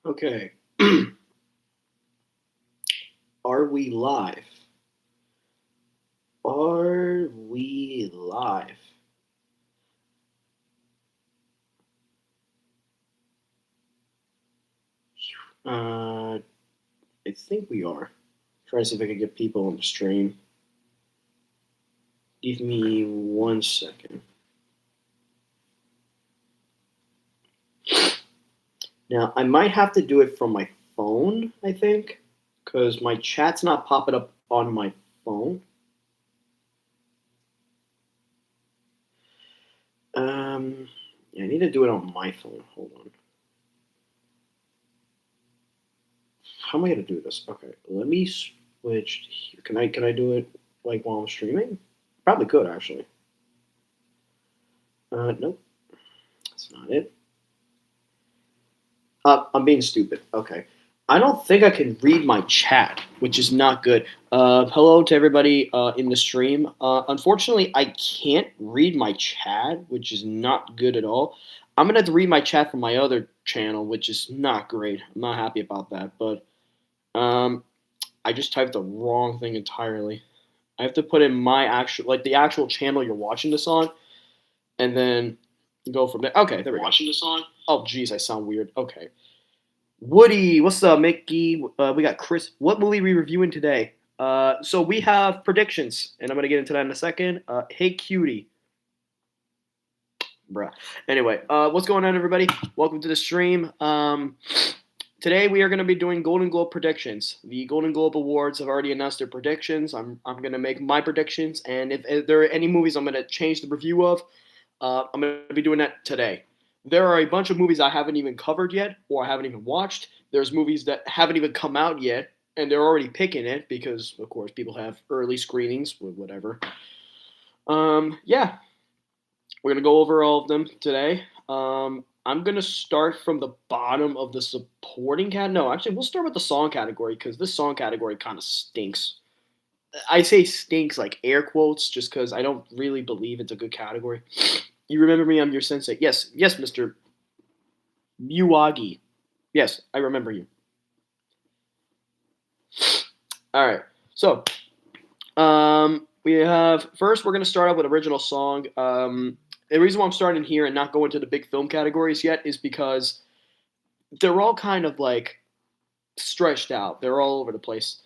Okay. Are we live? Are we live? I think we are. Try to see if I can get people on the stream. Give me 1 second. Now, I might have to do it from my phone, I think, because my chat's not popping up on my phone. Yeah, I need to do it on my phone. Hold on. How am I gonna do this? Okay, let me switch here. Can I do it like while I'm streaming? Probably could actually. Nope, that's not it. I'm being stupid. Okay. I don't think I can read my chat, which is not good. Hello to everybody in the stream. Unfortunately, I can't read my chat, which is not good at all. I'm gonna have to read my chat from my other channel, which is not great. I'm not happy about that, but um, I just typed the wrong thing entirely. I have to put in my actual, like the actual channel you're watching this on, and then go from there. Okay, there we go. Watching this on. Oh, geez, I sound weird. Okay. Woody, what's up, Mickey? We got Chris. What movie are we reviewing today? So we have predictions, and I'm gonna get into that in a second. Hey, cutie, bruh. Anyway, what's going on, everybody? Welcome to the stream. Today we are going to be doing Golden Globe predictions. The Golden Globe Awards have already announced their predictions. I'm going to make my predictions, and if there are any movies I'm going to change the review of, I'm going to be doing that today. There are a bunch of movies I haven't even covered yet, or I haven't even watched. There's movies that haven't even come out yet, and they're already picking it because, of course, people have early screenings, whatever. Yeah, we're gonna go over all of them today. I'm gonna start from the bottom of the supporting cat. No, actually, we'll start with the song category because this song category kind of stinks. I say stinks like air quotes just because I don't really believe it's a good category. You remember me? I'm your sensei. Yes, yes, Mister Muwagi. Yes, I remember you. All right. So, we have first. We're gonna start off with original song. The reason why I'm starting here and not going to the big film categories yet is because they're all kind of like stretched out. They're all over the place.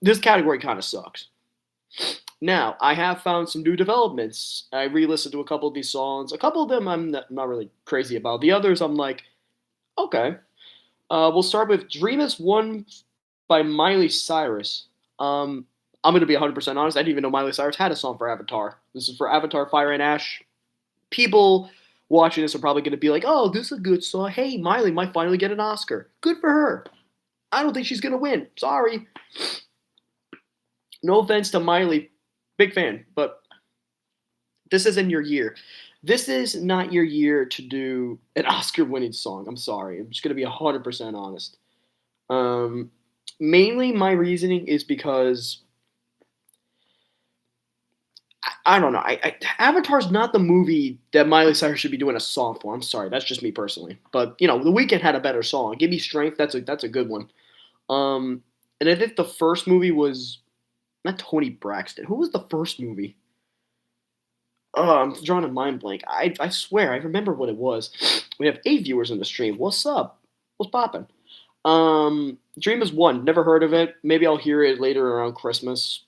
This category kind of sucks. Now, I have found some new developments. I re-listened to a couple of these songs. A couple of them I'm not really crazy about. The others I'm like, okay. We'll start with "Dream Is One" by Miley Cyrus. I'm gonna be 100% honest. I didn't even know Miley Cyrus had a song for Avatar. This is for Avatar: Fire and Ash. People watching this are probably going to be like, "Oh, this is a good song. Hey, Miley might finally get an Oscar. Good for her." I don't think she's going to win. Sorry. No offense to Miley, big fan, but this isn't your year. This is not your year to do an Oscar-winning song. I'm sorry. I'm just going to be 100% honest. Um, Mainly, my reasoning is because I don't know. Avatar's not the movie that Miley Cyrus should be doing a song for. I'm sorry, that's just me personally. But you know, The Weeknd had a better song. "Give Me Strength." That's a good one. And I think the first movie was not Tony Braxton. Who was the first movie? Oh, I'm drawing a mind blank. I swear I remember what it was. We have 8 viewers in the stream. What's up? What's poppin'? Dream is One. Never heard of it. Maybe I'll hear it later around Christmas.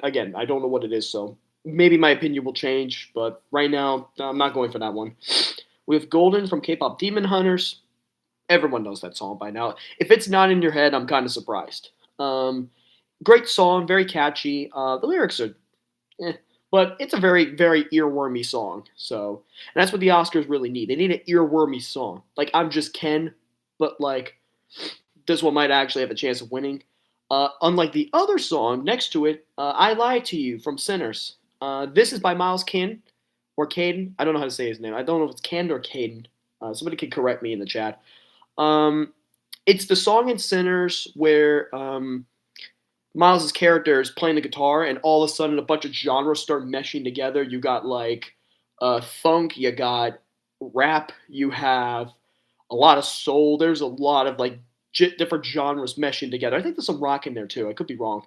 Again, I don't know what it is, so maybe my opinion will change. But right now, I'm not going for that one. We have Golden from K-pop Demon Hunters. Everyone knows that song by now. If it's not in your head, I'm kind of surprised. Great song, very catchy. The lyrics are, but it's a very, very earwormy song. So, and that's what the Oscars really need. They need an earwormy song. Like I'm Just Ken, but like this one might actually have a chance of winning. Unlike the other song next to it, "I Lied to You" from Sinners. This is by Miles Kin or Caden. I don't know how to say his name. I don't know if it's Ken or Caden. Somebody can correct me in the chat. Um, it's the song in Sinners where Miles' character is playing the guitar, and all of a sudden a bunch of genres start meshing together. You got like funk, you got rap, you have a lot of soul. There's a lot of like different genres meshing together. I think there's some rock in there too. I could be wrong.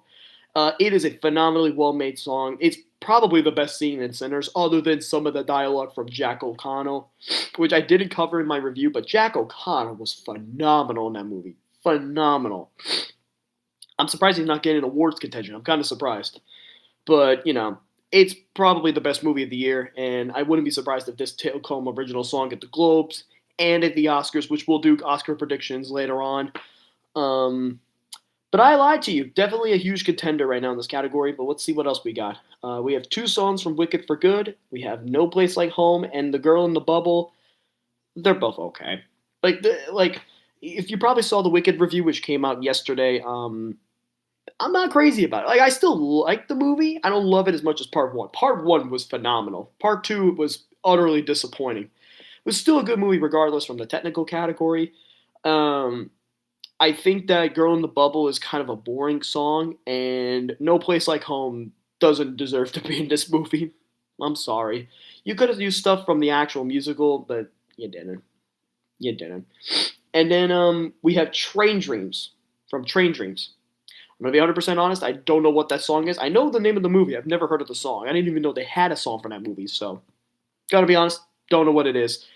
It is a phenomenally well made song. It's probably the best scene in Sinners, other than some of the dialogue from Jack O'Connell, which I didn't cover in my review, but Jack O'Connell was phenomenal in that movie. Phenomenal. I'm surprised he's not getting awards contention. I'm kind of surprised. But, it's probably the best movie of the year, and I wouldn't be surprised if this took home original song at the Globes and at the Oscars, which we'll do Oscar predictions later on. Um, but I lied to you. Definitely a huge contender right now in this category, but let's see what else we got. We have two songs from Wicked for Good. We have No Place Like Home and The Girl in the Bubble. They're both okay. Like if you probably saw the Wicked review, which came out yesterday, I'm not crazy about it. Like I still like the movie. I don't love it as much as Part One. Part One was phenomenal. Part Two was utterly disappointing. It was still a good movie regardless from the technical category. Um, I think that Girl in the Bubble is kind of a boring song, and No Place Like Home doesn't deserve to be in this movie. I'm sorry. You could have used stuff from the actual musical, but you didn't. You didn't. And then we have Train Dreams from Train Dreams. I'm gonna be 100% honest. I don't know what that song is. I know the name of the movie. I've never heard of the song. I didn't even know they had a song for that movie. So, gotta be honest. Don't know what it is.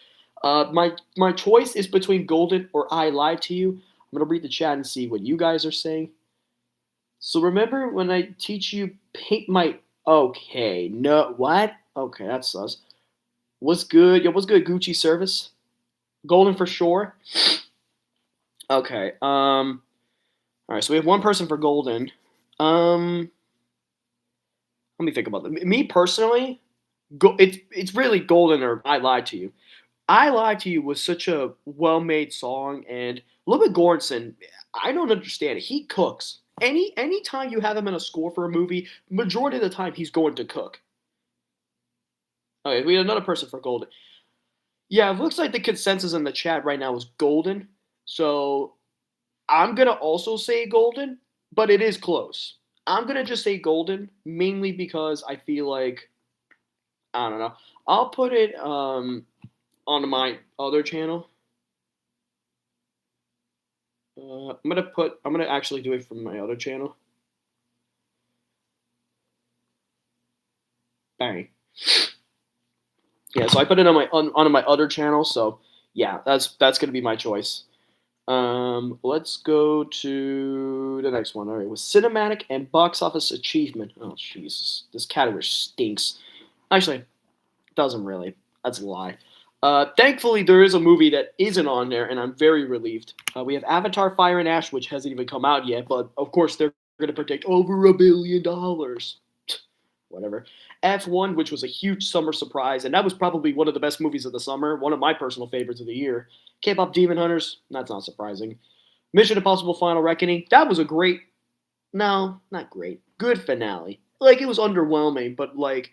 My choice is between Golden or I Lied to You. I'm gonna read the chat and see what you guys are saying. So remember when I teach you paint my okay, no what? Okay, that's us. What's good? Yo, what's good, Gucci service? Golden for sure. Okay. All right, so we have one person for Golden. Let me think about that. Me personally, it's really Golden or I Lied to You. I Lied to You was such a well-made song, and Ludwig Göransson, I don't understand it. He cooks. Anytime you have him in a score for a movie, majority of the time he's going to cook. Okay, we have another person for Golden. Yeah, it looks like the consensus in the chat right now is Golden. So I'm gonna also say Golden, but it is close. I'm gonna just say Golden mainly because I feel like I don't know. I'll put it on my other channel. I'm gonna actually do it from my other channel. Bang. Yeah, so I put it on my other channel. So yeah, that's gonna be my choice. Let's go to the next one. All right, with cinematic and box office achievement. Oh Jesus, this category stinks. Actually, it doesn't really. That's a lie. Thankfully, there is a movie that isn't on there, and I'm very relieved. We have Avatar: Fire and Ash, which hasn't even come out yet, but of course they're going to predict over $1 billion. Whatever. F1, which was a huge summer surprise, and that was probably one of the best movies of the summer, one of my personal favorites of the year. K-pop Demon Hunters, that's not surprising. Mission Impossible: Final Reckoning, that was a great, no, not great, good finale. Like it was underwhelming, but like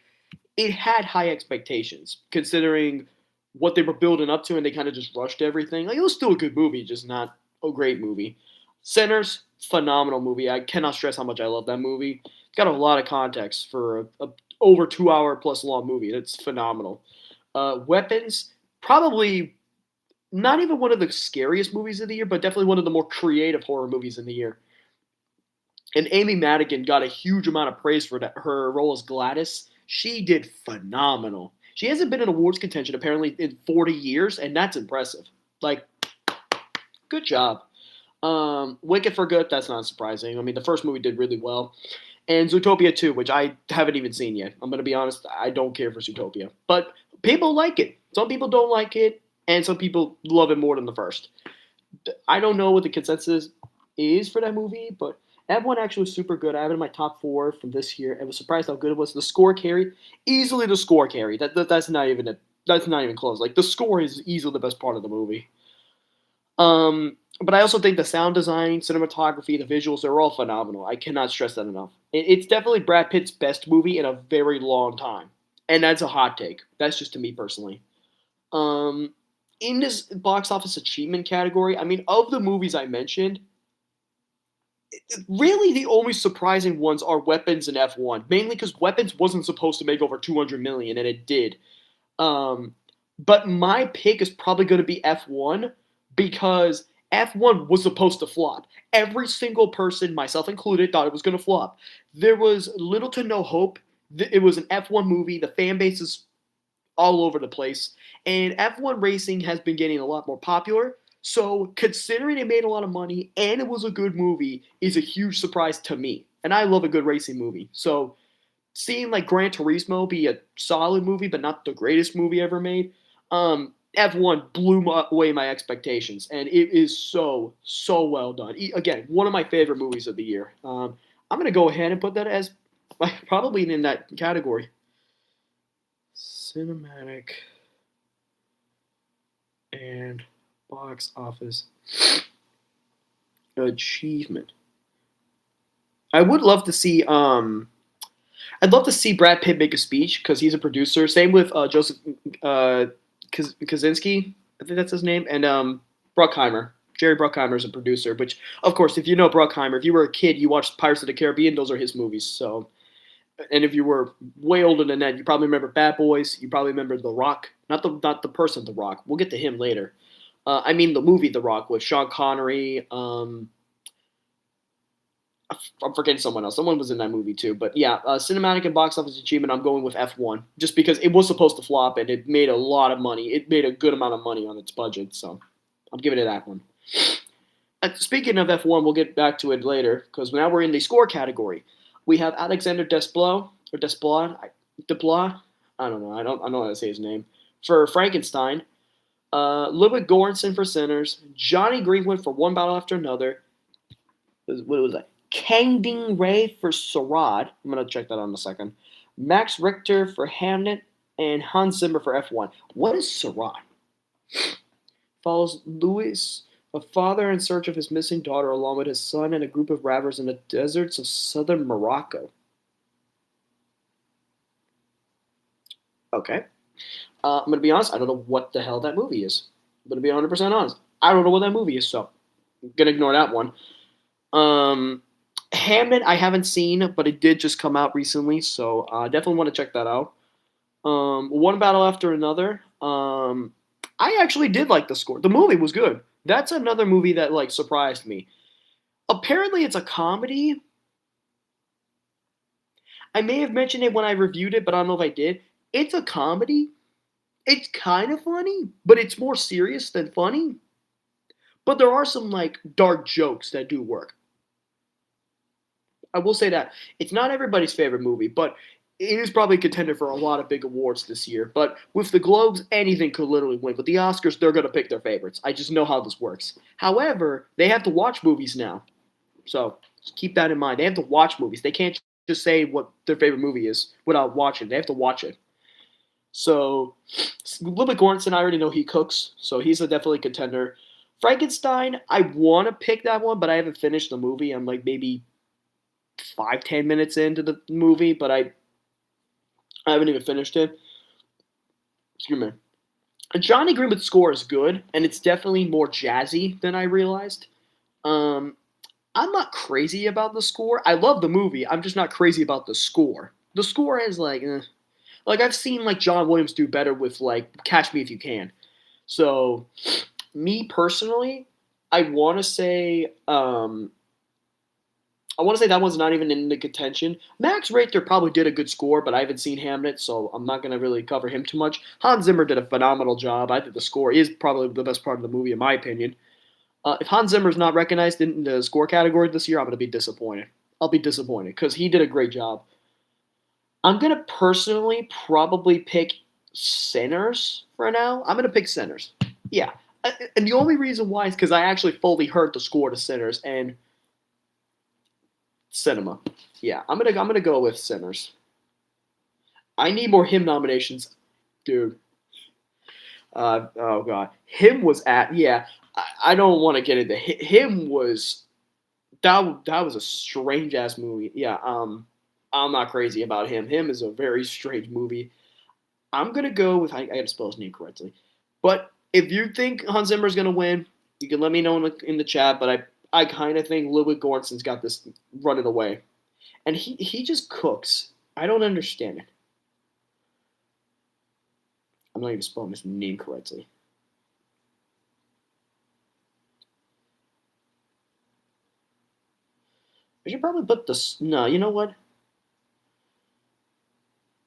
it had high expectations considering what they were building up to, and they kind of just rushed everything. Like it was still a good movie, just not a great movie. Sinners, phenomenal movie. I cannot stress how much I love that movie. It's got a lot of context for a over 2 hour plus long movie. It's phenomenal. Weapons, probably not even one of the scariest movies of the year, but definitely one of the more creative horror movies in the year. And Amy Madigan got a huge amount of praise for that, her role as Gladys. She did phenomenal. She hasn't been in awards contention apparently in 40 years, and that's impressive. Like, good job. Wicked for Good, that's not surprising. I mean, the first movie did really well. And Zootopia 2, which I haven't even seen yet. I'm going to be honest, I don't care for Zootopia. But people like it. Some people don't like it, and some people love it more than the first. I don't know what the consensus is for that movie, but that one actually was super good. I have it in my top 4 from this year. I was surprised how good it was. The score carried, easily the score carried. That's not even close. Like the score is easily the best part of the movie. But I also think the sound design, cinematography, the visuals, they're all phenomenal. I cannot stress that enough. It's definitely Brad Pitt's best movie in a very long time. And that's a hot take. That's just to me personally. In this box office achievement category, I mean, of the movies I mentioned, really the only surprising ones are Weapons and F1. Mainly because Weapons wasn't supposed to make over 200 million, and it did. But my pick is probably going to be F1 because F1 was supposed to flop. Every single person, myself included, thought it was going to flop. There was little to no hope. It was an F1 movie. The fan base is all over the place. And F1 racing has been getting a lot more popular. So, considering it made a lot of money and it was a good movie, is a huge surprise to me. And I love a good racing movie. So, seeing like Gran Turismo be a solid movie, but not the greatest movie ever made, F1 blew away my expectations, and it is so well done. Again, one of my favorite movies of the year. I'm gonna go ahead and put that as probably in that category. Cinematic and box office achievement. I would love to see. I'd love to see Brad Pitt make a speech because he's a producer. Same with Joseph Kaczynski, I think that's his name, and Bruckheimer. Jerry Bruckheimer is a producer. Which, of course, if you know Bruckheimer, if you were a kid, you watched Pirates of the Caribbean. Those are his movies. So, and if you were way older than that, you probably remember Bad Boys. You probably remember The Rock, not the person The Rock. We'll get to him later. I mean the movie The Rock with Sean Connery. I'm forgetting someone else. Someone was in that movie too. But yeah, cinematic and box office achievement, I'm going with F1. Just because it was supposed to flop and it made a lot of money. It made a good amount of money on its budget. So I'm giving it that one. Speaking of F1, we'll get back to it later because now we're in the score category. We have Alexander Desplat, or Desplat. I don't know. I don't know how to say his name. For Frankenstein. Ludwig Göransson for Sinners. Johnny Greenwood for One Battle After Another. What was that? Kang Ding Ray for Sarad. I'm going to check that out in a second. Max Richter for Hamnet. And Hans Zimmer for F1. What is Sarad? Follows Louis, a father in search of his missing daughter, along with his son and a group of ravers in the deserts of southern Morocco. Okay. I'm going to be honest. I don't know what the hell that movie is. I'm going to be 100% honest. I don't know what that movie is, so I'm going to ignore that one. Hamnet I haven't seen, but it did just come out recently, so I definitely want to check that out. One Battle After Another. I actually did like the score. The movie was good. That's another movie that like surprised me. Apparently, it's a comedy. I may have mentioned it when I reviewed it, but I don't know if I did. It's a comedy. It's kind of funny, but it's more serious than funny. But there are some like dark jokes that do work. I will say that it's not everybody's favorite movie, but it is probably a contender for a lot of big awards this year. But with the Globes, anything could literally win. With the Oscars, they're going to pick their favorites. I just know how this works. However, they have to watch movies now. So just keep that in mind. They have to watch movies. They can't just say what their favorite movie is without watching. They have to watch it. So Ludwig Göransson, I already know he cooks, so he's a definitely contender. Frankenstein, I want to pick that one, but I haven't finished the movie. I'm like maybe 5-10 minutes into the movie, but I haven't even finished it. Excuse me. Johnny Greenwood's score is good, and it's definitely more jazzy than I realized. I'm not crazy about the score. I love the movie. I'm just not crazy about the score. The score is like, like I've seen like John Williams do better with like Catch Me If You Can. So, me personally, I want to say that one's not even in the contention. Max Richter probably did a good score, but I haven't seen Hamnet, so I'm not going to really cover him too much. Hans Zimmer did a phenomenal job. I think the score is probably the best part of the movie, in my opinion. If Hans Zimmer's not recognized in the score category this year, I'm going to be disappointed. I'll be disappointed because he did a great job. I'm going to personally probably pick Sinners for now. I'm going to pick Sinners. Yeah. And the only reason why is because I actually fully heard the score to Sinners and cinema. Yeah, I'm gonna go with Sinners. I need more him nominations, dude. Oh god, him was at yeah. I don't want to get into him was that was a strange ass movie. Yeah, I'm not crazy about him. Him is a very strange movie. I'm gonna go with I gotta spell his name correctly, but if you think Hans Zimmer's gonna win, you can let me know in the chat. But I kind of think Ludwig Göransson's got this running away. And he just cooks. I don't understand it. I'm not even spelling his name correctly. I should probably put this. No, you know what?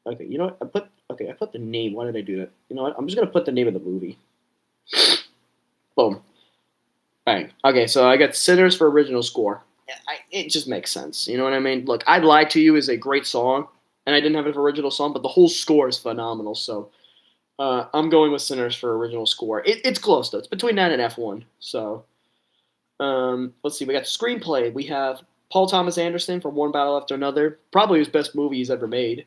Okay, you know what? I put the name. Why did I do that? You know what? I'm just gonna put the name of the movie. Boom. Bang. Okay, so I got Sinners for original score. It just makes sense. You know what I mean? Look, "I'd Lie to You" is a great song, and I didn't have it for original song, but the whole score is phenomenal. So I'm going with Sinners for original score. It's close though. It's between that and F1. So let's see. We got screenplay. We have Paul Thomas Anderson for One Battle After Another, probably his best movie he's ever made.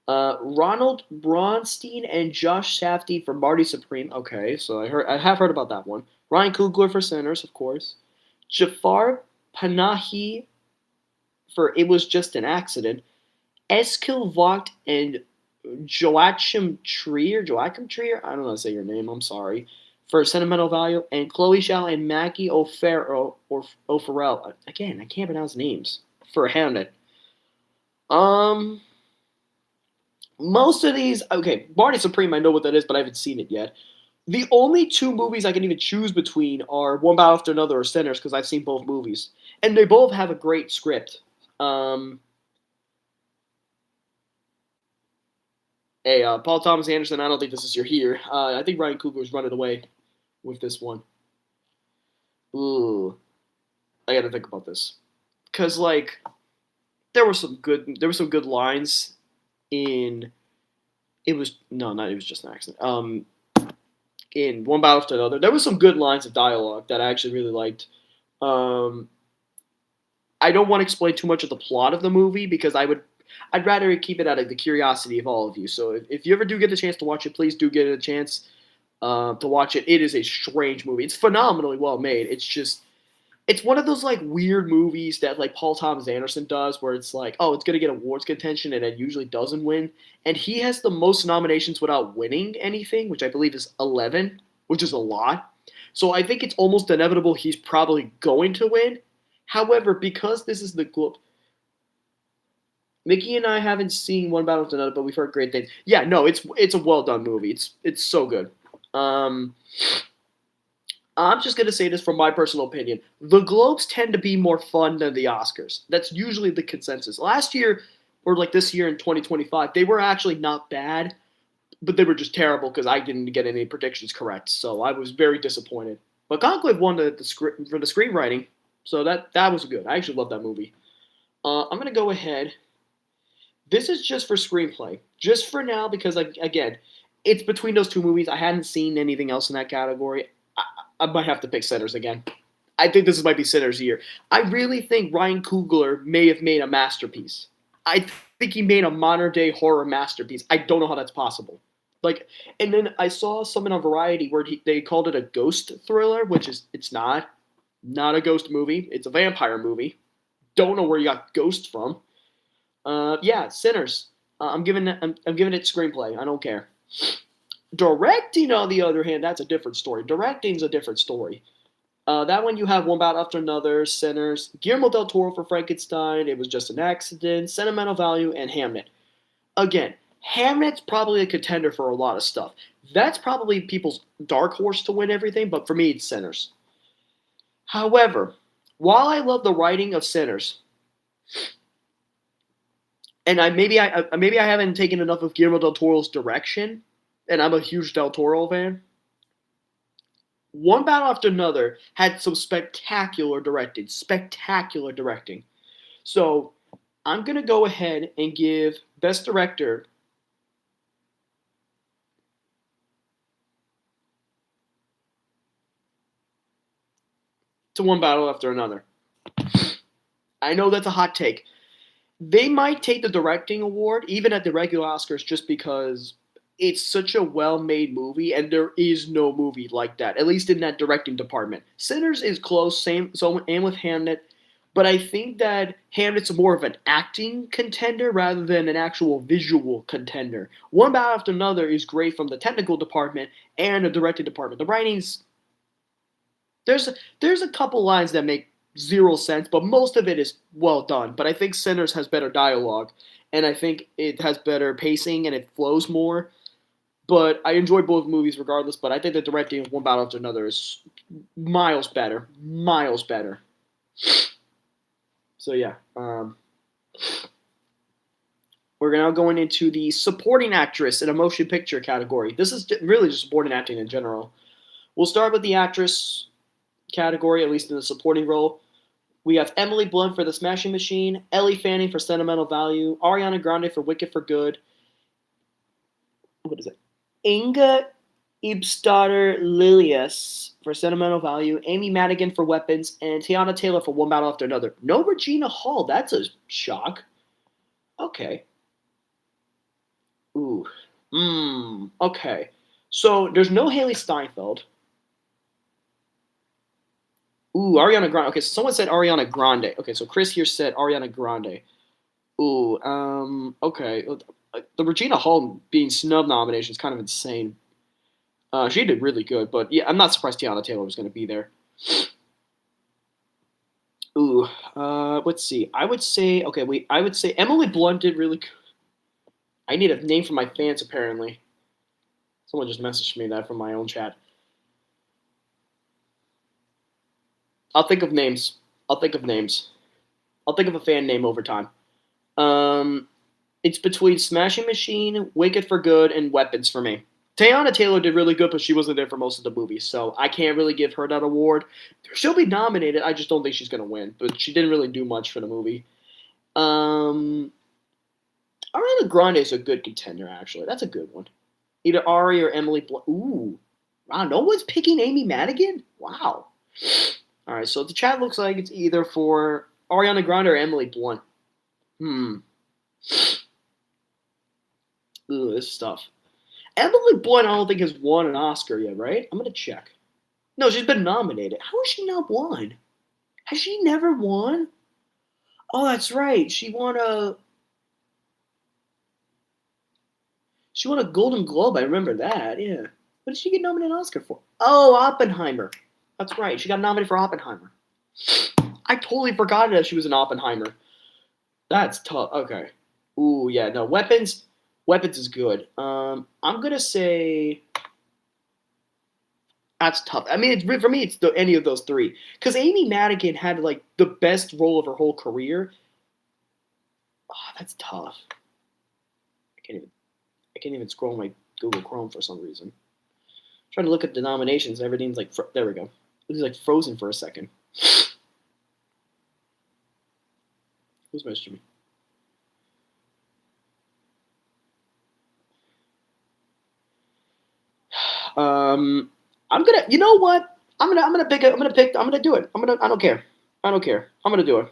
Ronald Bronstein and Josh Safdie for Marty Supreme. Okay, so I have heard about that one. Ryan Coogler for Sinners, of course. Jafar Panahi for It Was Just an Accident. Eskil Vogt and Joachim Trier, I don't know how to say your name, I'm sorry, for Sentimental Value, and Chloe Zhao and Maggie O'Farrell. Again, I can't pronounce names. For Hamnet. Um, most of these, okay, Barney Supreme, I know what that is, but I haven't seen it yet. The only two movies I can even choose between are One Battle After Another or Sinners because I've seen both movies, and they both have a great script. Um, Paul Thomas Anderson, I don't think this is your here. I think Ryan Coogler's running away with this one. Ooh, I got to think about this because like there were some good lines in it was no not it was just an accident. In One Battle After Another, there were some good lines of dialogue that I actually really liked. Um, I don't want to explain too much of the plot of the movie because I'd rather keep it out of the curiosity of all of you. So if you ever do get the chance to watch it, please do get a chance to watch it. It is a strange movie. It's phenomenally well made. It's one of those like weird movies that like Paul Thomas Anderson does, where it's like, oh, it's gonna get awards contention, and it usually doesn't win. And he has the most nominations without winning anything, which I believe is 11, which is a lot. So I think it's almost inevitable he's probably going to win. However, because this is the Globe, Mickey and I haven't seen One Battle to Another, but we've heard great things. Yeah, no, it's a well done movie. It's so good. Um, I'm just gonna say this from my personal opinion. The Globes tend to be more fun than the Oscars. That's usually the consensus. Last year, or like this year in 2025, they were actually not bad, but they were just terrible because I didn't get any predictions correct. So I was very disappointed. But Conclave won the script for the screenwriting, so that was good. I actually love that movie. I'm gonna go ahead. This is just for screenplay, just for now, because like again, it's between those two movies. I hadn't seen anything else in that category. I, I might have to pick Sinners again. I think this might be Sinners' year. I really think Ryan Coogler may have made a masterpiece. I think he made a modern day horror masterpiece. I don't know how that's possible. Like, and then I saw something on Variety where they called it a ghost thriller, which is it's not a ghost movie. It's a vampire movie. Don't know where you got ghost from. Yeah, Sinners. I'm giving it screenplay. I don't care. Directing, on the other hand, that's a different story. Directing's a different story. That one you have One Bout After Another, Sinners, Guillermo del Toro for Frankenstein, It Was Just an Accident, Sentimental Value, and Hamnet. Again, Hamnet's probably a contender for a lot of stuff. That's probably people's dark horse to win everything, but for me, it's Sinners. However, while I love the writing of Sinners, and maybe I haven't taken enough of Guillermo del Toro's direction, and I'm a huge del Toro fan. One Battle After Another had some spectacular directing. So I'm gonna go ahead and give Best Director to One Battle After Another. I know that's a hot take. They might take the directing award even at the regular Oscars just because it's such a well-made movie and there is no movie like that, at least in that directing department. Sinners is close, same so and with Hamnet, but I think that Hamlet's more of an acting contender rather than an actual visual contender. One Battle After Another is great from the technical department and the directing department. The writing's there's a couple lines that make zero sense, but most of it is well done. But I think Sinners has better dialogue, and I think it has better pacing and it flows more. But I enjoy both movies regardless. But I think the directing of One Battle After Another is miles better, miles better. So yeah, we're now going into the supporting actress in a motion picture category. This is really just supporting acting in general. We'll start with the actress category, at least in the supporting role. We have Emily Blunt for The Smashing Machine, Ellie Fanning for Sentimental Value, Ariana Grande for Wicked for Good. What is it? Inga Ibstarter Lilius for Sentimental Value, Amy Madigan for Weapons, and Tiana Taylor for One Battle After Another. No Regina Hall. That's a shock. Okay. Ooh. Okay. So there's no Haley Steinfeld. Ooh, Ariana Grande. Okay, so someone said Ariana Grande. Okay, so Chris here said Ariana Grande. Ooh, okay. The Regina Hall being snub nomination is kind of insane. She did really good, but yeah, I'm not surprised Tiana Taylor was going to be there. Ooh, let's see. I would say okay. Wait, I would say Emily Blunt did really good. I need a name for my fans. Apparently, someone just messaged me that from my own chat. I'll think of names. I'll think of names. I'll think of a fan name over time. Um, it's between Smashing Machine, Wicked for Good, and Weapons for me. Teyana Taylor did really good, but she wasn't there for most of the movie, so I can't really give her that award. She'll be nominated. I just don't think she's gonna win, but she didn't really do much for the movie. Um, Ariana Grande is a good contender, actually. That's a good one. Either Ari or Emily Blunt. Ooh, wow! No one's picking Amy Madigan. Wow. All right, so the chat looks like it's either for Ariana Grande or Emily Blunt. Hmm. Ooh, this is tough. Emily Blunt, I don't think has won an Oscar yet, right? I'm gonna check. No, she's been nominated. How has she not won? Has she never won? Oh, that's right. She won a Golden Globe. I remember that. Yeah. What did she get nominated an Oscar for? Oh, Oppenheimer. That's right. She got nominated for Oppenheimer. I totally forgot that she was an Oppenheimer. That's tough. Okay. Ooh, yeah. No, weapons. Weapons is good. I'm gonna say that's tough. I mean, for me, it's any of those three. Because Amy Madigan had like the best role of her whole career. Oh, that's tough. I can't even. I can't even scroll my Google Chrome for some reason. I'm trying to look at the nominations. And everything's like there we go. It was like frozen for a second. Who's messaging me? I'm gonna. You know what? I'm gonna pick. I'm gonna pick. I'm gonna do it. I don't care. I don't care. I'm gonna do it.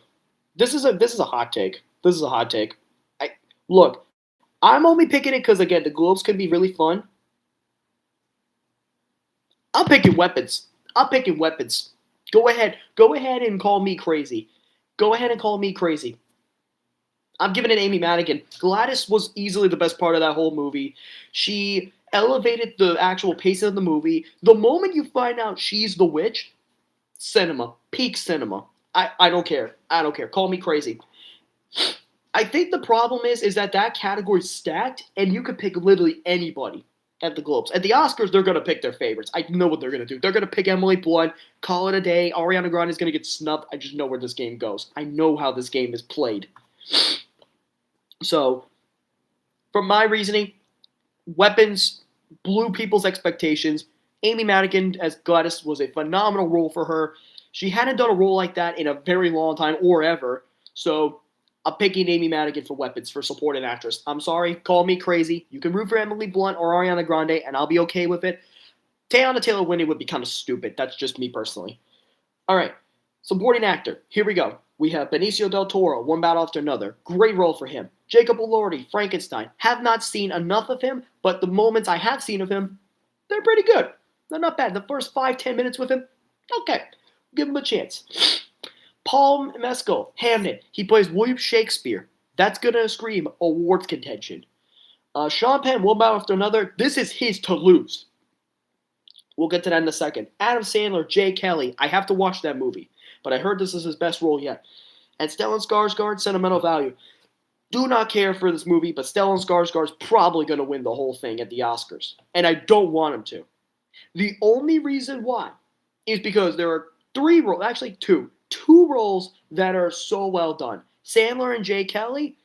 This is a hot take. This is a hot take. I look. I'm only picking it because again, the Globes can be really fun. I'm picking weapons. I'm picking weapons. Go ahead. Go ahead and call me crazy. Go ahead and call me crazy. I'm giving it Amy Madigan. Gladys was easily the best part of that whole movie. She elevated the actual pace of the movie. The moment you find out she's the witch, cinema, peak cinema. I don't care. I don't care. Call me crazy. I think the problem is that category's stacked, and you could pick literally anybody at the Globes. At the Oscars, they're gonna pick their favorites. I know what they're gonna do. They're gonna pick Emily Blunt, call it a day. Ariana Grande is gonna get snubbed. I just know where this game goes. I know how this game is played. So, from my reasoning, Weapons blew people's expectations. Amy Madigan as Gladys was a phenomenal role for her. She hadn't done a role like that in a very long time or ever. So I'm picking Amy Madigan for Weapons for supporting actress. I'm sorry, call me crazy. You can root for Emily Blunt or Ariana Grande, and I'll be okay with it. Teyana Taylor winning would be kind of stupid. That's just me personally. All right, supporting actor. Here we go. We have Benicio del Toro, One Battle After Another. Great role for him. Jacob Elordi, Frankenstein. Have not seen enough of him, but the moments I have seen of him, they're pretty good. They're not bad. The first 5-10 minutes with him, okay. Give him a chance. Paul Mescal, Hamnet. He plays William Shakespeare. That's gonna scream awards contention. Sean Penn, One Battle After Another. This is his to lose. We'll get to that in a second. Adam Sandler, Jay Kelly. I have to watch that movie, but I heard this is his best role yet. And Stellan Skarsgård, Sentimental Value. Do not care for this movie, but Stellan Skarsgård's probably going to win the whole thing at the Oscars, and I don't want him to. The only reason why is because there are three roles, actually two. two roles that are so well done. Sandler and Jay Kelly,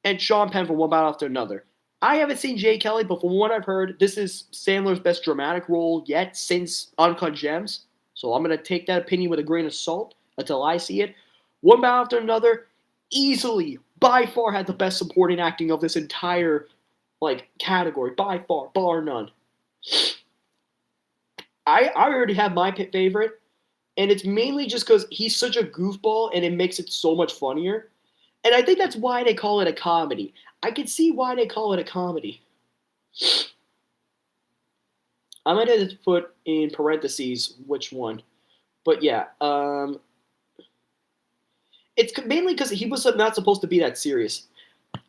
and Sean Penn for one battle after another. I haven't seen Jay Kelly, but from what I've heard, this is Sandler's best dramatic role yet since Uncut Gems. So I'm gonna take that opinion with a grain of salt until I see it. One battle after another, easily, by far, had the best supporting acting of this entire category, by far, bar none. I already have my favorite, and it's mainly just because he's such a goofball, and it makes it so much funnier. And I think that's why they call it a comedy. I can see why they call it a comedy. I might have to put in parentheses which one, but yeah, it's mainly because he was not supposed to be that serious.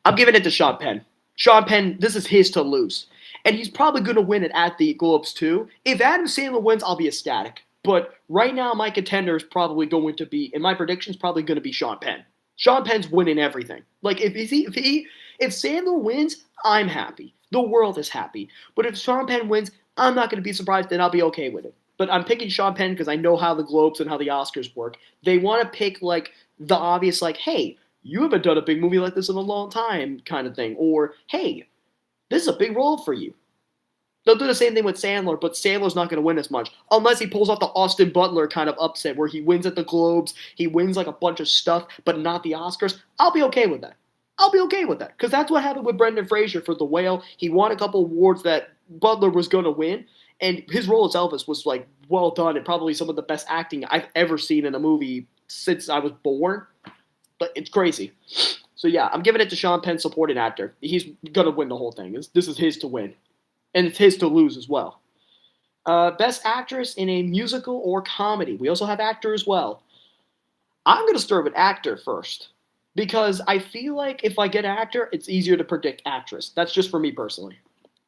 I'm giving it to Sean Penn. Sean Penn, this is his to lose, and he's probably going to win it at the Globes too. If Adam Sandler wins, I'll be ecstatic. But right now, my contender is probably going to be, and my prediction is probably going to be Sean Penn. Sean Penn's winning everything. Like if Sandler wins, I'm happy. The world is happy. But if Sean Penn wins, I'm not going to be surprised, and I'll be okay with it. But I'm picking Sean Penn because I know how the Globes and how the Oscars work. They want to pick the obvious, hey, you haven't done a big movie like this in a long time, kind of thing, or hey, this is a big role for you. They'll do the same thing with Sandler, but Sandler's not going to win as much unless he pulls off the Austin Butler kind of upset where he wins at the Globes, he wins a bunch of stuff, but not the Oscars. I'll be okay with that. I'll be okay with that because that's what happened with Brendan Fraser for The Whale. He won a couple awards that Butler was going to win, and his role as Elvis was well done and probably some of the best acting I've ever seen in a movie since I was born. But it's crazy. So yeah, I'm giving it to Sean Penn, supporting actor. He's going to win the whole thing. This is his to win. And it's his to lose as well. Best actress in a musical or comedy. We also have actor as well. I'm going to start with actor first. Because I feel like if I get actor, it's easier to predict actress. That's just for me personally.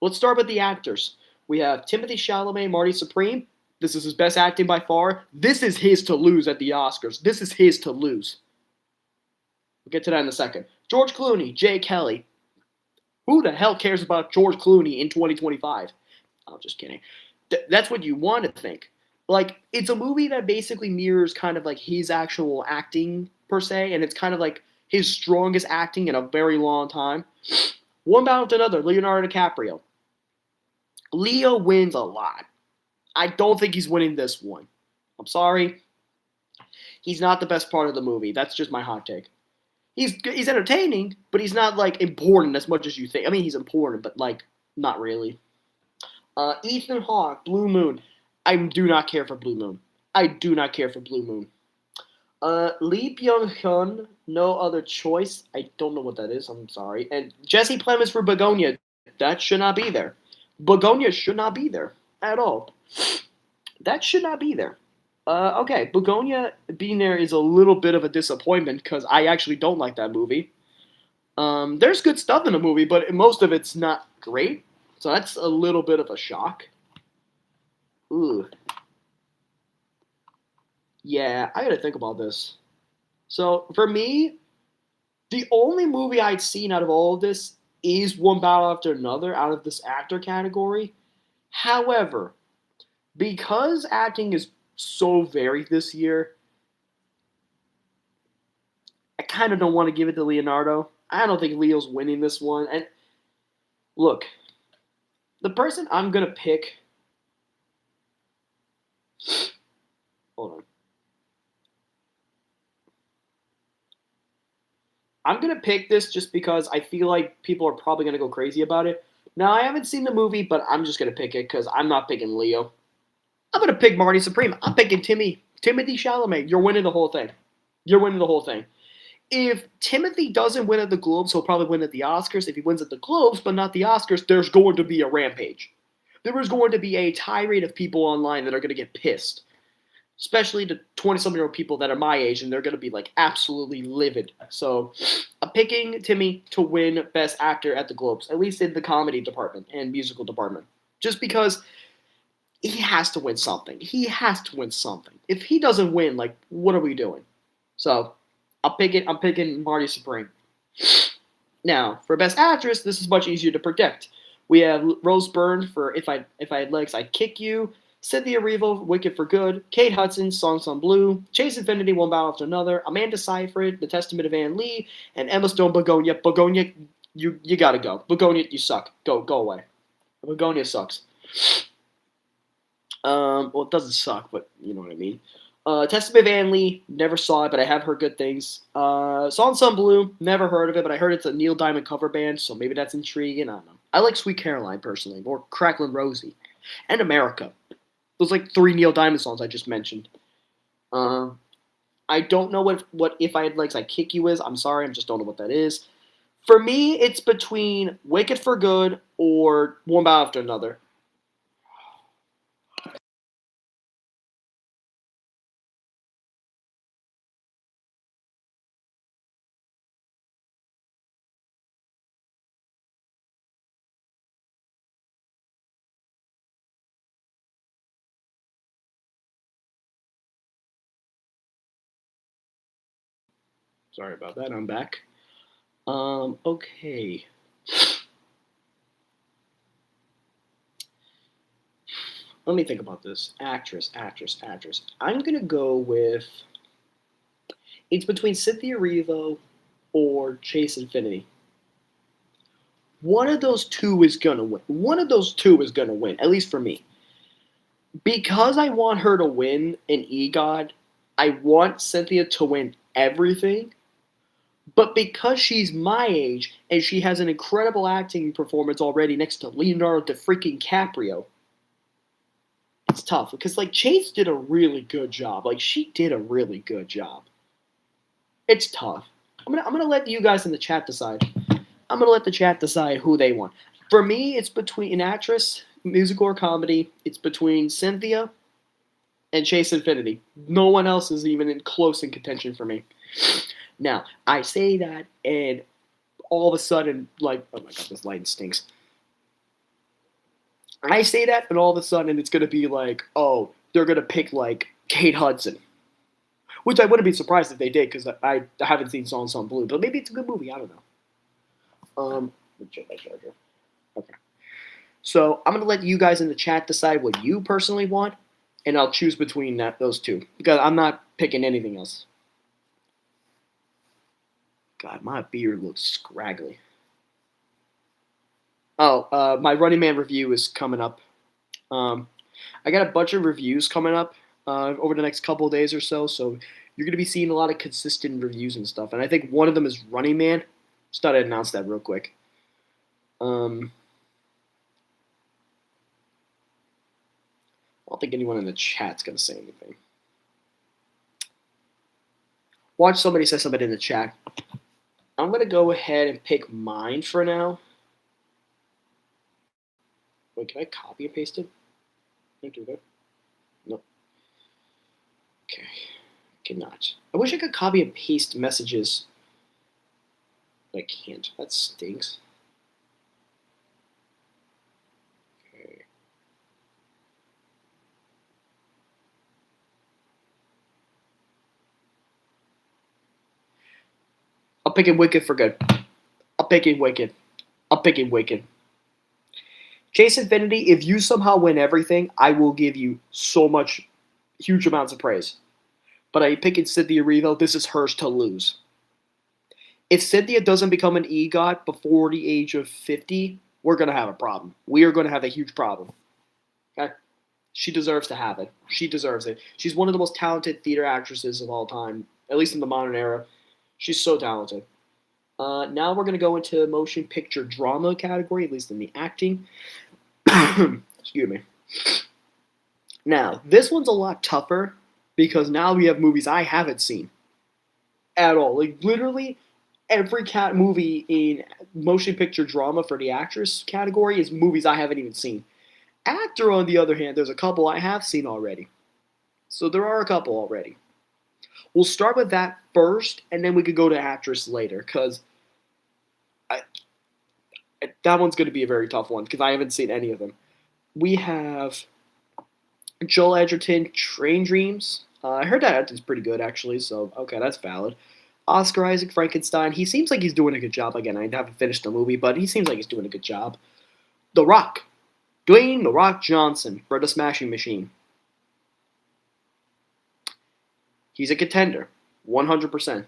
Let's start with the actors. We have Timothée Chalamet, Marty Supreme. This is his best acting by far. This is his to lose at the Oscars. This is his to lose. We'll get to that in a second. George Clooney, Jay Kelly. Who the hell cares about George Clooney in 2025? I'm just kidding. That's what you want to think. It's a movie that basically mirrors kind of his actual acting, per se, and it's kind of his strongest acting in a very long time. One battle to another, Leonardo DiCaprio. Leo wins a lot. I don't think he's winning this one. I'm sorry. He's not the best part of the movie. That's just my hot take. He's entertaining, but he's not important as much as you think. I mean, he's important, but not really. Ethan Hawke, Blue Moon. I do not care for Blue Moon. I do not care for Blue Moon. Lee Byung-hun, No Other Choice. I don't know what that is. I'm sorry. And Jesse Plemons for Begonia. That should not be there. Begonia should not be there at all. That should not be there. Okay, Begonia being there is a little bit of a disappointment because I actually don't like that movie. There's good stuff in the movie, but most of it's not great. So that's a little bit of a shock. Ooh. Yeah, I gotta think about this. So for me, the only movie I'd seen out of all of this is One Battle After Another out of this actor category. However, because acting is so varied this year, I kind of don't want to give it to Leonardo. I don't think Leo's winning this one. And look, the person I'm going to pick. Hold on. I'm going to pick this just because I feel like people are probably going to go crazy about it. Now, I haven't seen the movie, but I'm just going to pick it because I'm not picking Leo. I'm going to pick Marty Supreme. I'm picking Timothée Chalamet. You're winning the whole thing. You're winning the whole thing. If Timothy doesn't win at the Globes, he'll probably win at the Oscars. If he wins at the Globes, but not the Oscars, there's going to be a rampage. There is going to be a tirade of people online that are going to get pissed. Especially the 20-something-year-old people that are my age, and they're going to be absolutely livid. So I'm picking Timmy to win Best Actor at the Globes, at least in the comedy department and musical department. Just because he has to win something. He has to win something. If he doesn't win, what are we doing? So I'm picking Marty Supreme. Now, for Best Actress, this is much easier to predict. We have Rose Byrne for If I Had Legs, I'd Kick You. Cynthia Erivo, Wicked for Good, Kate Hudson, Songs on Blue, Chase Infinity, One Battle After Another, Amanda Seyfried, The Testament of Anne Lee, and Emma Stone, Begonia. Begonia, you gotta go. Begonia, you suck. Go away. Begonia sucks. Well, it doesn't suck, but you know what I mean. Testament of Anne Lee, never saw it, but I have heard good things. Songs on Blue, never heard of it, but I heard it's a Neil Diamond cover band, so maybe that's intriguing. I don't know. I like Sweet Caroline personally, or Cracklin' Rosie, and America. Those like three Neil Diamond songs I just mentioned. Uh, I don't know what If I Had Legs I Kick You is. I'm sorry, I just don't know what that is. For me, it's between Wicked for Good or One Bow After Another. Sorry about that. I'm back. Okay. Let me think about this. Actress. I'm gonna go with. It's between Cynthia Erivo or Chase Infinity. One of those two is gonna win. One of those two is gonna win, at least for me. Because I want her to win an EGOT, I want Cynthia to win everything. But because she's my age and she has an incredible acting performance already next to Leonardo DiCaprio, it's tough. Because like Chase did a really good job. Like she did a really good job. It's tough. I'm gonna let you guys in the chat decide. I'm gonna let the chat decide who they want. For me, it's between an actress, musical or comedy. It's between Cynthia and Chase Infinity. No one else is even in close in contention for me. Now, I say that, and all of a sudden, like, oh my god, this lighting stinks. I say that, and all of a sudden, it's gonna be like, oh, they're gonna pick like Kate Hudson, which I wouldn't be surprised if they did because I haven't seen Songs on Blue, but maybe it's a good movie. I don't know. Let me check my charger. Okay. So I'm gonna let you guys in the chat decide what you personally want, and I'll choose between those two because I'm not picking anything else. God, my beard looks scraggly. Oh, my Running Man review is coming up. Um, I got a bunch of reviews coming up over the next couple of days or so, so you're gonna be seeing a lot of consistent reviews and stuff. And I think one of them is Running Man. Just thought I'd announce that real quick. I don't think anyone in the chat's gonna say anything. Watch somebody say something in the chat. I'm gonna go ahead and pick mine for now. Wait, can I copy and paste it? Can I do that? No. Okay. Cannot. I wish I could copy and paste messages. But I can't. That stinks. Okay. I'll pick it Wicked for Good. I'll pick it Wicked. I'll pick it Wicked. Chase Infinity, if you somehow win everything, I will give you so much, huge amounts of praise. But I pick it Cynthia Erivo. This is hers to lose. If Cynthia doesn't become an EGOT before the age of 50, we're going to have a problem. We are going to have a huge problem. Okay? She deserves to have it. She deserves it. She's one of the most talented theater actresses of all time, at least in the modern era. She's so talented. Now we're going to go into motion picture drama category, at least in the acting. Excuse me. Now, this one's a lot tougher because now we have movies I haven't seen at all. Like, literally, every movie in motion picture drama for the actress category is movies I haven't even seen. Actor, on the other hand, there's a couple I have seen already. So there are a couple already. We'll start with that first, and then we could go to actress later, because that one's going to be a very tough one, because I haven't seen any of them. We have Joel Edgerton, Train Dreams. I heard that is pretty good, actually, so okay, that's valid. Oscar Isaac, Frankenstein. He seems like he's doing a good job. Again, I haven't finished the movie, but he seems like he's doing a good job. The Rock. Dwayne The Rock Johnson for the Smashing Machine. He's a contender, 100%.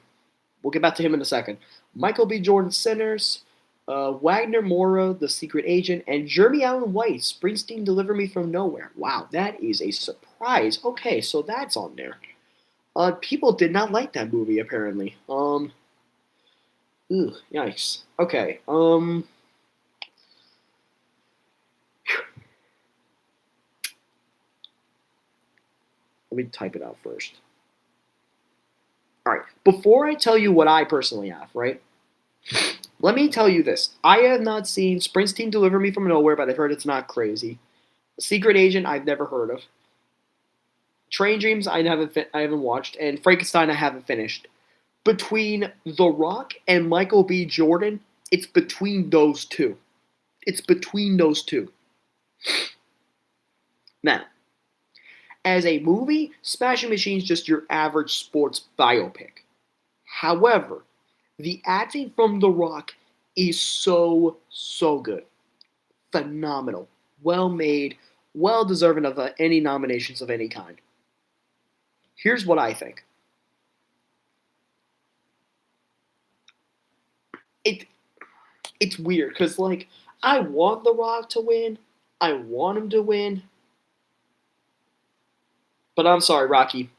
We'll get back to him in a second. Michael B. Jordan, Sinners. Wagner Moura, The Secret Agent, and Jeremy Allen White, Springsteen, Deliver Me from Nowhere. Wow, that is a surprise. Okay, so that's on there. People did not like that movie apparently. Yikes. Okay. Let me type it out first. All right. Before I tell you what I personally have, right? Let me tell you this. I have not seen Springsteen Deliver Me from Nowhere, but I've heard it's not crazy. Secret Agent, I've never heard of. Train Dreams, I haven't watched, and Frankenstein, I haven't finished. Between The Rock and Michael B. Jordan, it's between those two. It's between those two. Now, as a movie, Smashing Machine's just your average sports biopic. However, the acting from The Rock is so, so good. Phenomenal. Well made. Well deserving of any nominations of any kind. Here's what I think. It it's weird because like I want The Rock to win. I want him to win. But I'm sorry, Rocky.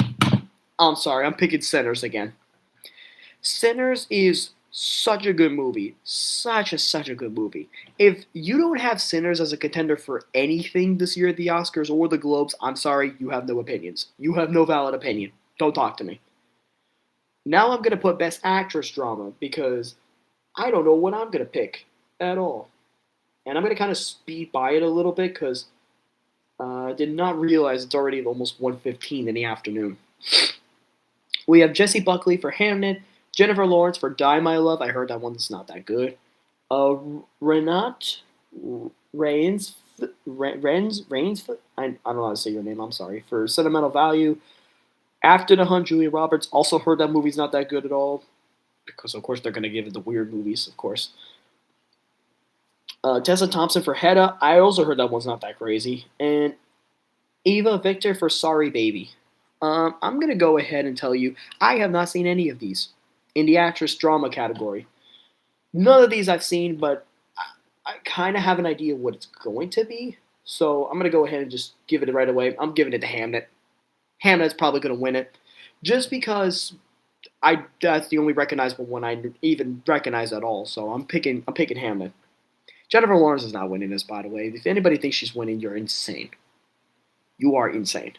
I'm sorry. I'm picking Sinners again. Sinners is such a good movie. Such a good movie. If you don't have Sinners as a contender for anything this year at the Oscars or the Globes, I'm sorry, you have no opinions. You have no valid opinion. Don't talk to me. Now I'm gonna put Best Actress Drama because I don't know what I'm gonna pick at all. And I'm gonna kind of speed by it a little bit because I did not realize it's already almost 1:15 in the afternoon. We have Jessie Buckley for Hamnet, Jennifer Lawrence for Die My Love. I heard that one's not that good. Renat Rains, Rains, I don't know how to say your name. I'm sorry for Sentimental Value. After the Hunt, Julia Roberts. Also heard that movie's not that good at all because of course they're gonna give it the weird movies, of course. Tessa Thompson for Hedda. I also heard that one's not that crazy. And Eva Victor for Sorry Baby. I'm going to go ahead and tell you I have not seen any of these in the actress drama category. None of these I've seen, but I kind of have an idea what it's going to be. So I'm going to go ahead and just give it right away. I'm giving it to Hamnet. Hamnet's probably going to win it. Just because that's the only recognizable one I even recognize at all. So I'm picking Hamnet. Jennifer Lawrence is not winning this, by the way. If anybody thinks she's winning, you're insane. You are insane.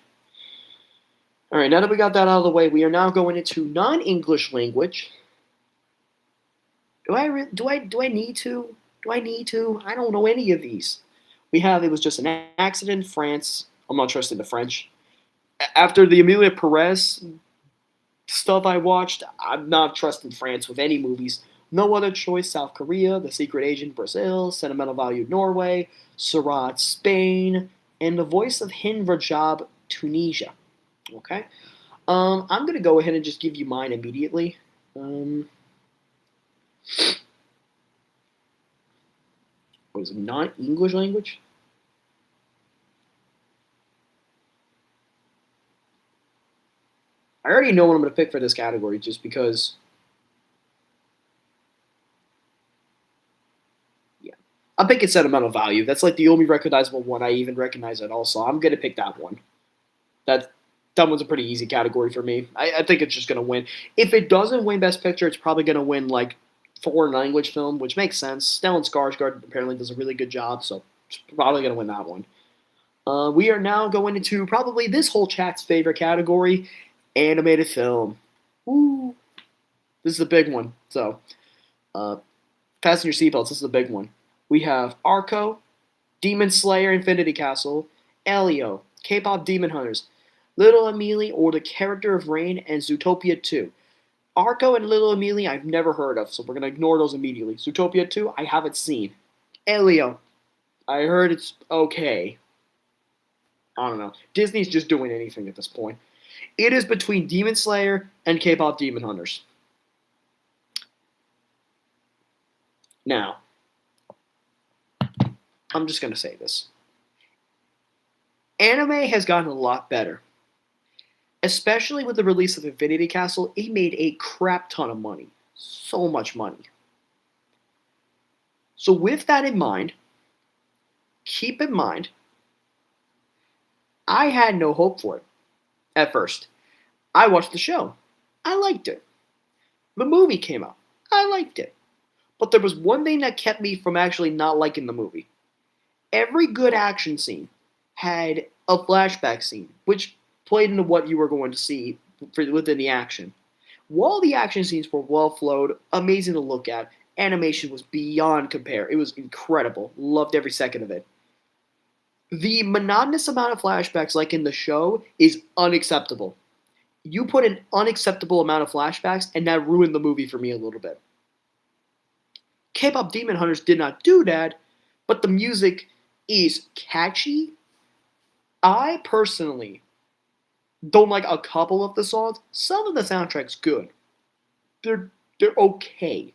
All right, now that we got that out of the way, we are now going into non-English language. Do I need to? Do I need to? I don't know any of these. We have It Was Just an Accident, France. I'm not trusting the French. After the Emilia Perez stuff I watched, I'm not trusting France with any movies. No Other Choice, South Korea, The Secret Agent, Brazil, Sentimental Value, Norway, Surat, Spain, and The Voice of Hind Rajab, Tunisia. Okay? I'm going to go ahead and just give you mine immediately. Was it not English language? I already know what I'm going to pick for this category just because. Yeah. I'm picking Sentimental Value. That's like the only recognizable one I even recognize at all, so I'm going to pick that one. That one's a pretty easy category for me. I think it's just going to win. If it doesn't win Best Picture, it's probably going to win like foreign language film, which makes sense. Stellan Skarsgård apparently does a really good job, so it's probably going to win that one. We are now going into probably this whole chat's favorite category, animated film. Woo! This is a big one. So, fasten your seatbelts. This is a big one. We have Arco, Demon Slayer, Infinity Castle, Elio, K-pop Demon Hunters, Little Emily, or the character of Rain, and Zootopia 2. Arco and Little Emily I've never heard of, so we're going to ignore those immediately. Zootopia 2 I haven't seen. Elio, I heard it's okay. I don't know. Disney's just doing anything at this point. It is between Demon Slayer and K-pop Demon Hunters. Now, I'm just going to say this. Anime has gotten a lot better, especially with the release of Infinity Castle. It made a crap ton of money, so much money. So with that in mind, keep in mind, I had no hope for it at first. I watched the show. I liked it. The movie came out. I liked it. But there was one thing that kept me from actually not liking the movie. Every good action scene had a flashback scene, which played into what you were going to see within the action. While the action scenes were well flowed, amazing to look at, animation was beyond compare. It was incredible. Loved every second of it. The monotonous amount of flashbacks, like in the show, is unacceptable. You put an unacceptable amount of flashbacks, and that ruined the movie for me a little bit. K-pop Demon Hunters did not do that, but the music is catchy. I personally don't like a couple of the songs. Some of the soundtrack's good. They're okay.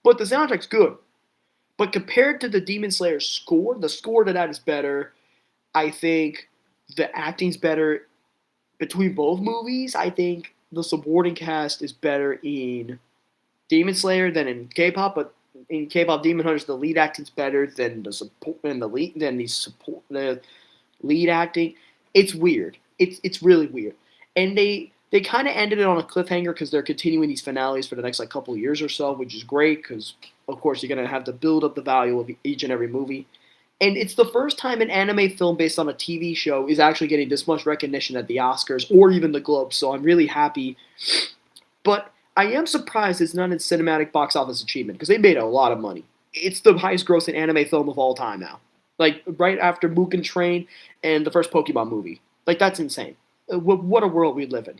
But the soundtrack's good. But compared to the Demon Slayer score, the score to that is better. I think the acting's better between both movies. I think the supporting cast is better in Demon Slayer than in K-pop, but in K-pop Demon Hunters, the lead acting's better than the lead acting. It's weird. It's really weird, and they kind of ended it on a cliffhanger because they're continuing these finales for the next like couple of years or so, which is great because of course you're gonna have to build up the value of each and every movie. And it's the first time an anime film based on a TV show is actually getting this much recognition at the Oscars or even the Globes. So I'm really happy. But I am surprised it's not in cinematic box office achievement because they made a lot of money. It's the highest grossing anime film of all time now. Like right after Mugen Train and the first Pokemon movie. Like that's insane. What a world we live in.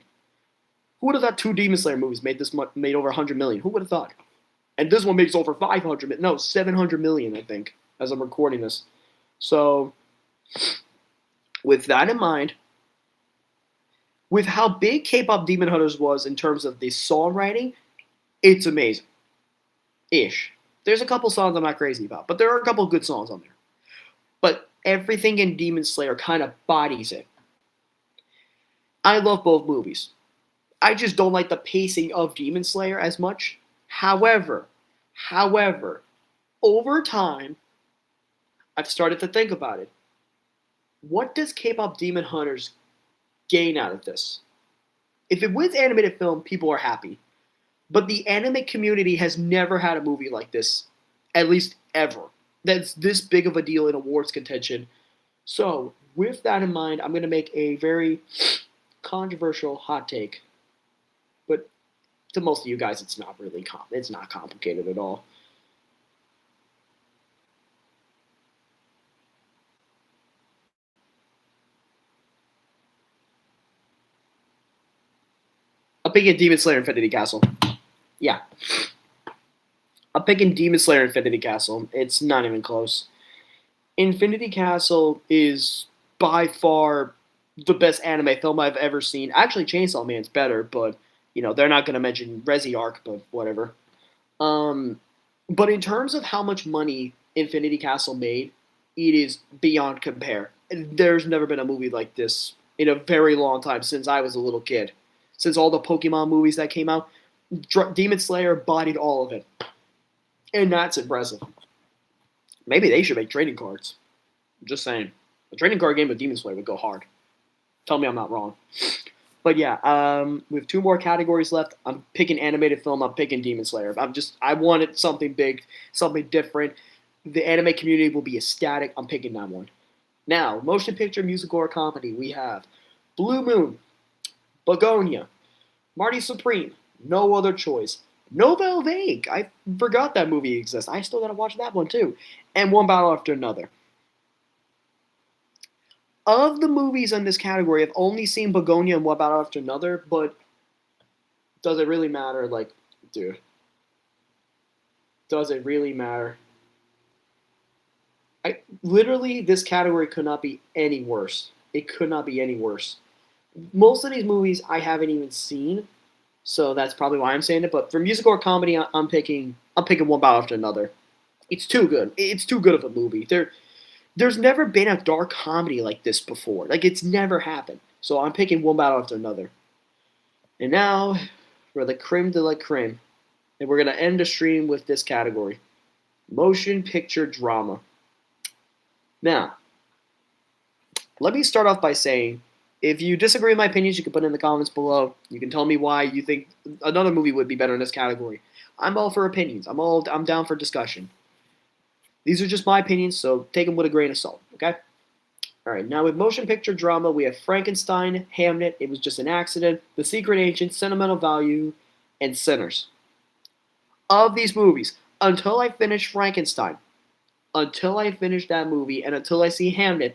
Who would have thought two Demon Slayer movies made this much, made over 100 million? Who would have thought? And this one makes over 500 million. No, 700 million, I think, as I'm recording this. So, with that in mind, with how big K-pop Demon Hunters was in terms of the songwriting, it's amazing. Ish. There's a couple songs I'm not crazy about, but there are a couple good songs on there. But everything in Demon Slayer kind of bodies it. I love both movies. I just don't like the pacing of Demon Slayer as much. However, over time, I've started to think about it. What does K-pop Demon Hunters gain out of this? If it wins animated film, people are happy. But the anime community has never had a movie like this, at least ever, that's this big of a deal in awards contention. So, with that in mind, I'm going to make a very controversial hot take. But to most of you guys, it's not really it's not complicated at all. I'm picking Demon Slayer Infinity Castle. Yeah. I'm picking Demon Slayer Infinity Castle. It's not even close. Infinity Castle is by far the best anime film I've ever seen. Actually, Chainsaw Man's better, but they're not going to mention Resi Arc, but whatever. Um, but in terms of how much money Infinity Castle made, it is beyond compare. There's never been a movie like this in a very long time since I was a little kid. Since all the Pokemon movies that came out, Demon Slayer bodied all of it. And that's impressive. Maybe they should make trading cards. I'm just saying. A trading card game with Demon Slayer would go hard. Tell me I'm not wrong. But yeah, we have two more categories left. I'm picking animated film. I'm picking Demon Slayer. I wanted something big, something different. The anime community will be ecstatic. I'm picking that one. Now, motion picture, musical, or comedy. We have Blue Moon, Begonia, Marty Supreme, No Other Choice, Nouvelle Vague. I forgot that movie exists. I still gotta watch that one too. And One Battle After Another. Of the movies in this category, I've only seen Begonia and One Battle After Another, but does it really matter? Like, dude, does it really matter? Literally, this category could not be any worse. It could not be any worse. Most of these movies I haven't even seen, so that's probably why I'm saying it. But for musical or comedy, I'm picking One Battle After Another. It's too good. It's too good of a movie. There's never been a dark comedy like this before. Like it's never happened. So I'm picking one battle after another. And now for the creme de la creme. And we're gonna end the stream with this category. Motion picture drama. Now, let me start off by saying, if you disagree with my opinions, you can put it in the comments below. You can tell me why you think another movie would be better in this category. I'm all for opinions. I'm down for discussion. These are just my opinions, so take them with a grain of salt, okay? All right, now with motion picture drama, we have Frankenstein, Hamnet, It Was Just an Accident, The Secret Agent, Sentimental Value, and Sinners. Of these movies, until I finish Frankenstein, until I finish that movie, and until I see Hamnet,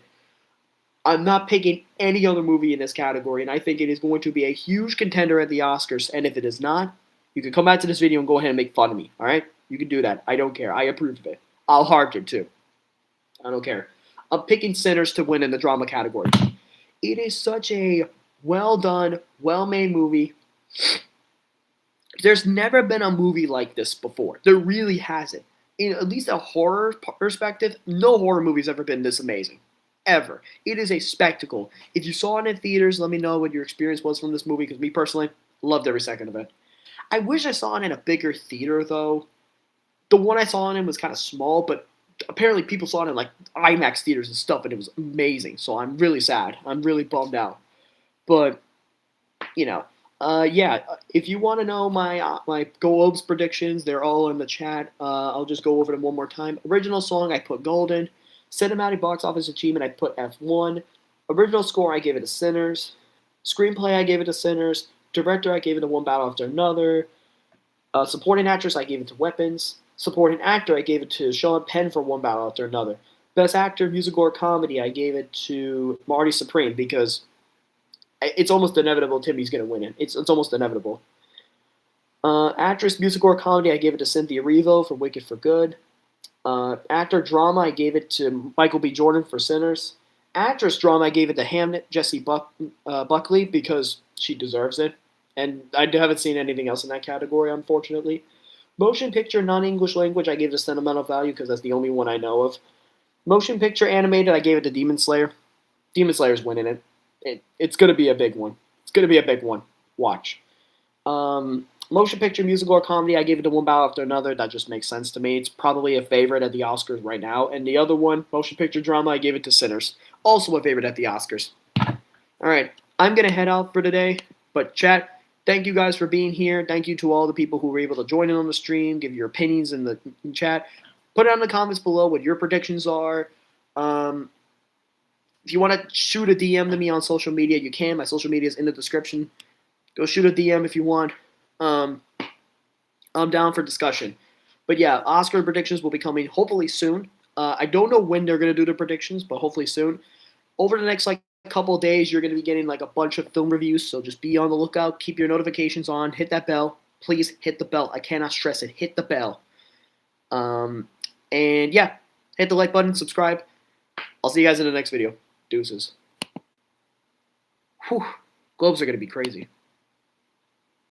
I'm not picking any other movie in this category, and I think it is going to be a huge contender at the Oscars. And if it is not, you can come back to this video and go ahead and make fun of me. All right, you can do that. I don't care. I approve of it. I'll heart it too. I don't care. I'm picking Sinners to win in the drama category. It is such a well done, well made movie. There's never been a movie like this before. There really hasn't. In at least a horror perspective, no horror movie's ever been this amazing. Ever. It is a spectacle. If you saw it in theaters, let me know what your experience was from this movie, because me personally, loved every second of it. I wish I saw it in a bigger theater, though. The one I saw it in was kind of small, but apparently people saw it in like IMAX theaters and stuff, and it was amazing. So I'm really sad. I'm really bummed out. But, you know, yeah, if you want to know my Globes predictions, they're all in the chat. I'll just go over them one more time. Original song, I put Golden. Cinematic box office achievement, I put F1. Original score, I gave it to Sinners. Screenplay, I gave it to Sinners. Director, I gave it to One Battle After Another. Supporting actress, I gave it to Weapons. Supporting actor, I gave it to Sean Penn for One Battle After Another. Best actor, musical or comedy, I gave it to Marty Supreme, because it's almost inevitable Timmy's going to win it. It's almost inevitable. Actress, musical or comedy, I gave it to Cynthia Erivo for Wicked for Good. Actor drama, I gave it to Michael B. Jordan for Sinners. Actress drama, I gave it to Hamnet, Jessie Buckley, because she deserves it. And I haven't seen anything else in that category, unfortunately. Motion picture, non-English language, I gave it to Sentimental Value, because that's the only one I know of. Motion picture animated, I gave it to Demon Slayer. Demon Slayer's winning it. It's going to be a big one. It's going to be a big one. Watch. Motion picture, musical, or comedy, I gave it to One Battle After Another. That just makes sense to me. It's probably a favorite at the Oscars right now. And the other one, motion picture drama, I gave it to Sinners. Also a favorite at the Oscars. All right, I'm going to head out for today. But chat, thank you guys for being here. Thank you to all the people who were able to join in on the stream, give your opinions in the chat. Put it in the comments below what your predictions are. If you want to shoot a DM to me on social media, you can. My social media is in the description. Go shoot a DM if you want. I'm down for discussion. But yeah, Oscar predictions will be coming hopefully soon. I don't know when they're going to do the predictions, but hopefully soon. Over the next couple of days, you're going to be getting like a bunch of film reviews, so just be on the lookout. Keep your notifications on. Hit that bell. Please hit the bell. I cannot stress it. Hit the bell. And yeah, hit the like button, subscribe. I'll see you guys in the next video. Deuces. Whew. Globes are going to be crazy.